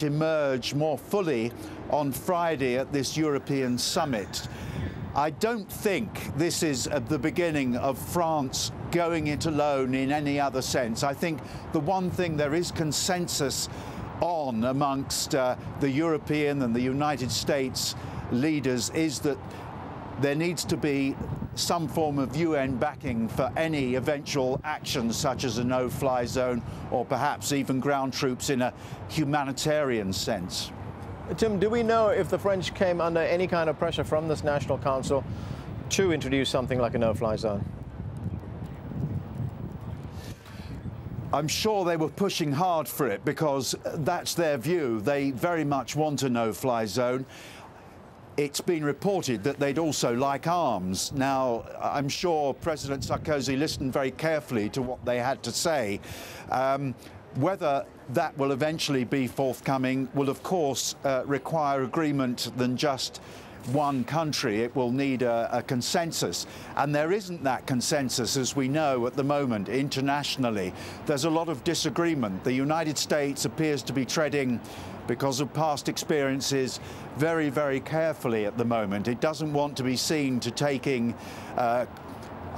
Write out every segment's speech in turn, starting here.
emerge more fully on Friday at this European summit. I don't think this is the beginning of France going it alone in any other sense. I think the one thing there is consensus on amongst the European and the United States leaders is that there needs to be some form of UN backing for any eventual actions such as a no-fly zone or perhaps even ground troops in a humanitarian sense. Tim, do we know if the French came under any kind of pressure from this National Council to introduce something like a no-fly zone? I'm sure they were pushing hard for it because that's their view. They very much want a no-fly zone. It's been reported that they'd also like arms. Now, I'm sure President Sarkozy listened very carefully to what they had to say. Whether that will eventually be forthcoming will, of course, require agreement than just one country. It will need a consensus. And there isn't that consensus, as we know, at the moment, internationally. There's a lot of disagreement. The United States appears to be treading, because of past experiences, very, very carefully at the moment. It doesn't want to be seen to taking a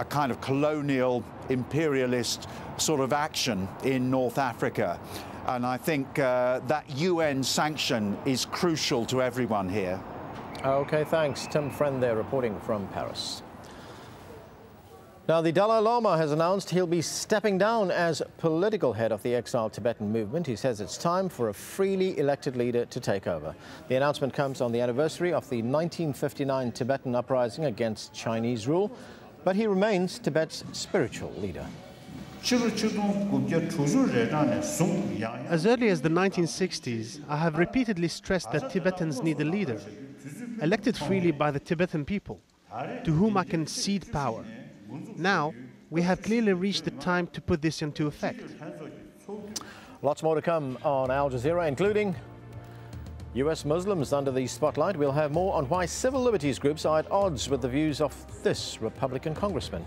kind of colonial, imperialist sort of action in North Africa. And I think that UN sanction is crucial to everyone here. Okay, thanks. Tim Friend there reporting from Paris. Now, the Dalai Lama has announced he'll be stepping down as political head of the exiled Tibetan movement. He says it's time for a freely elected leader to take over. The announcement comes on the anniversary of the 1959 Tibetan uprising against Chinese rule, but he remains Tibet's spiritual leader. As early as the 1960s, I have repeatedly stressed that Tibetans need a leader, elected freely by the Tibetan people, to whom I can cede power. Now, we have clearly reached the time to put this into effect. Lots more to come on Al Jazeera, including US Muslims under the spotlight. We'll have more on why civil liberties groups are at odds with the views of this Republican congressman.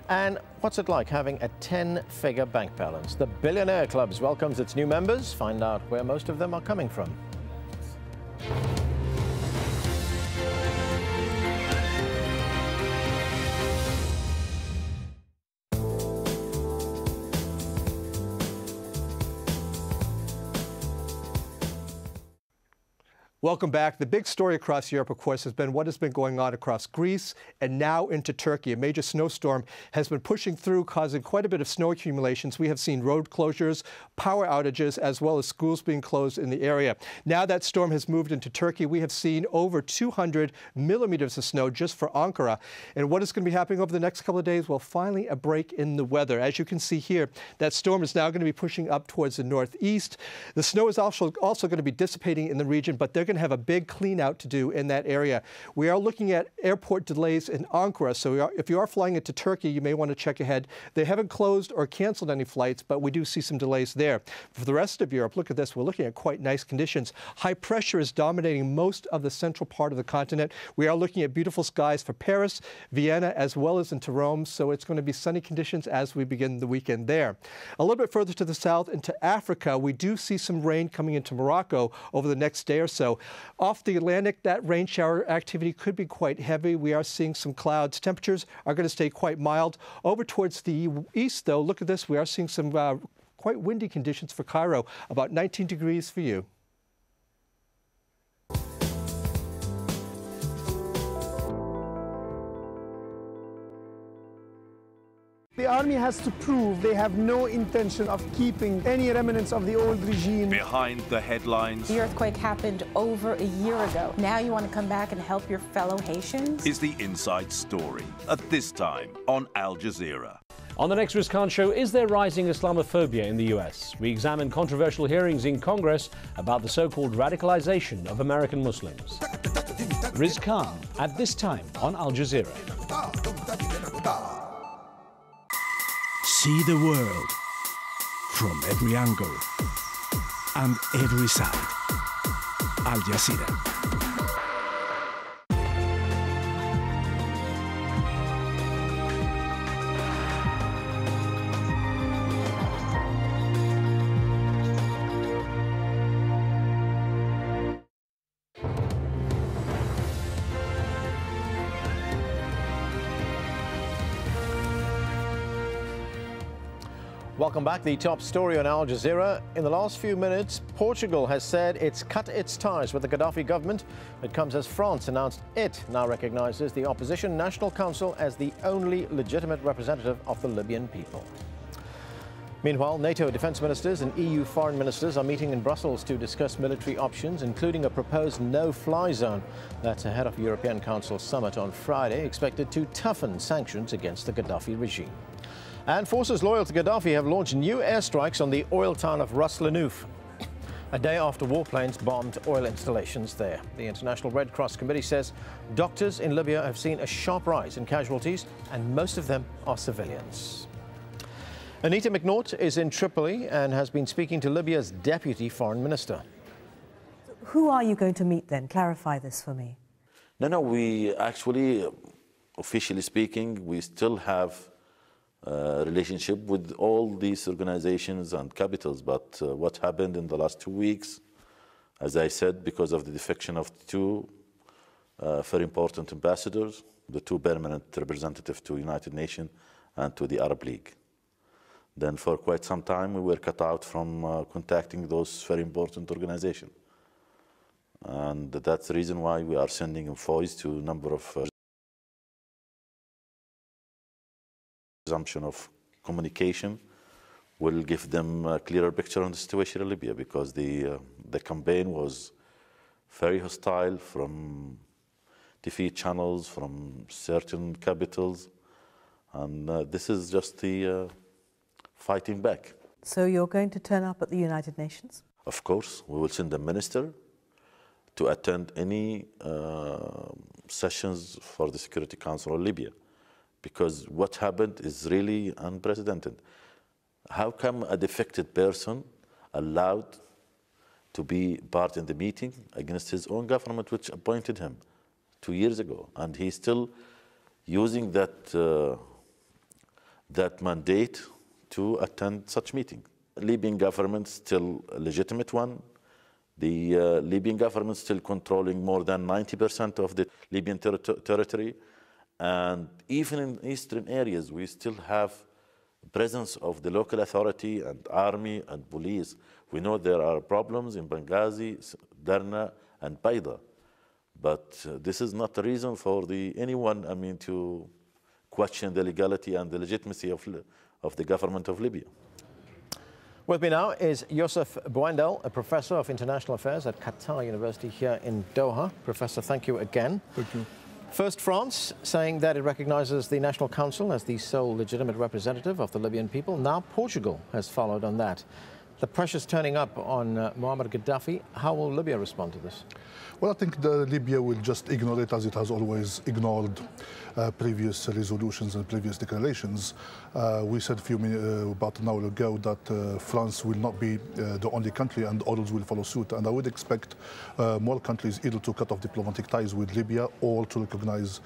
And what's it like having a 10-figure bank balance? The Billionaire Clubs welcomes its new members. Find out where most of them are coming from. Welcome back. The big story across Europe, of course, has been what has been going on across Greece and now into Turkey. A major snowstorm has been pushing through, causing quite a bit of snow accumulations. We have seen road closures, power outages, as well as schools being closed in the area. Now that storm has moved into Turkey. We have seen over 200 millimeters of snow just for Ankara. And what is going to be happening over the next couple of days? Well, finally a break in the weather. As you can see here, that storm is now going to be pushing up towards the northeast. The snow is also going to be dissipating in the region, but they're going to have a big clean out to do in that area. We are looking at airport delays in Ankara, so if you are flying into Turkey, you may want to check ahead. They haven't closed or canceled any flights, but we do see some delays there. For the rest of Europe, look at this. We're looking at quite nice conditions. High pressure is dominating most of the central part of the continent. We are looking at beautiful skies for Paris, Vienna, as well as into Rome, so it's going to be sunny conditions as we begin the weekend there. A little bit further to the south into Africa, we do see some rain coming into Morocco over the next day or so. Off the Atlantic, that rain shower activity could be quite heavy. We are seeing some clouds. Temperatures are going to stay quite mild. Over towards the east, though, look at this. We are seeing some quite windy conditions for Cairo, about 19 degrees for you. The army has to prove they have no intention of keeping any remnants of the old regime. Behind the headlines. The earthquake happened over a year ago. Now you want to come back and help your fellow Haitians? Is the inside story at this time on Al Jazeera. On the next Rizkan show, is there rising Islamophobia in the US? We examine controversial hearings in Congress about the so-called radicalization of American Muslims. Rizkan at this time on Al Jazeera. See the world from every angle and every side. Al Jazeera. Welcome back. The top story on Al Jazeera. In the last few minutes, Portugal has said it's cut its ties with the Gaddafi government. It comes as France announced it now recognizes the opposition National Council as the only legitimate representative of the Libyan people. Meanwhile, NATO defense ministers and EU foreign ministers are meeting in Brussels to discuss military options, including a proposed no-fly zone. That's ahead of European Council summit on Friday, expected to toughen sanctions against the Gaddafi regime. And forces loyal to Gaddafi have launched new airstrikes on the oil town of Ras Lanuf, a day after warplanes bombed oil installations there. The International Red Cross Committee says doctors in Libya have seen a sharp rise in casualties, and most of them are civilians. Anita McNaught is in Tripoli and has been speaking to Libya's deputy foreign minister. Who are you going to meet then? Clarify this for me. No, we actually, officially speaking, we still have a relationship with all these organizations and capitals. But what happened in the last 2 weeks, as I said, because of the defection of two very important ambassadors, the two permanent representatives to United Nations and to the Arab League. Then for quite some time we were cut out from contacting those very important organizations. And that's the reason why we are sending envoys to a number of resumption of communication will give them a clearer picture on the situation in Libya, because the campaign was very hostile from defeat channels, from certain capitals, and this is just the fighting back. So you're going to turn up at the United Nations? Of course, we will send a minister to attend any sessions for the Security Council of Libya, because what happened is really unprecedented. How come a defected person allowed to be part in the meeting against his own government, which appointed him 2 years ago, and he's still using that mandate to attend such meeting? Libyan government still a legitimate one. The Libyan government still controlling more than 90% of the Libyan territory. And even in eastern areas, we still have presence of the local authority and army and police. We know there are problems in Benghazi, Derna, and Baida. But this is not a reason for anyone, to question the legality and the legitimacy of the government of Libya. With me now is Youssef Bouendel, a professor of international affairs at Qatar University here in Doha. Professor, thank you again. Thank you. First, France, saying that it recognizes the National Council as the sole legitimate representative of the Libyan people. Now Portugal has followed on that. The pressure's turning up on Muammar Gaddafi. How will Libya respond to this? Well, I think Libya will just ignore it, as it has always ignored previous resolutions and previous declarations. We said about an hour ago that France will not be the only country, and others will follow suit. And I would expect more countries either to cut off diplomatic ties with Libya or to recognize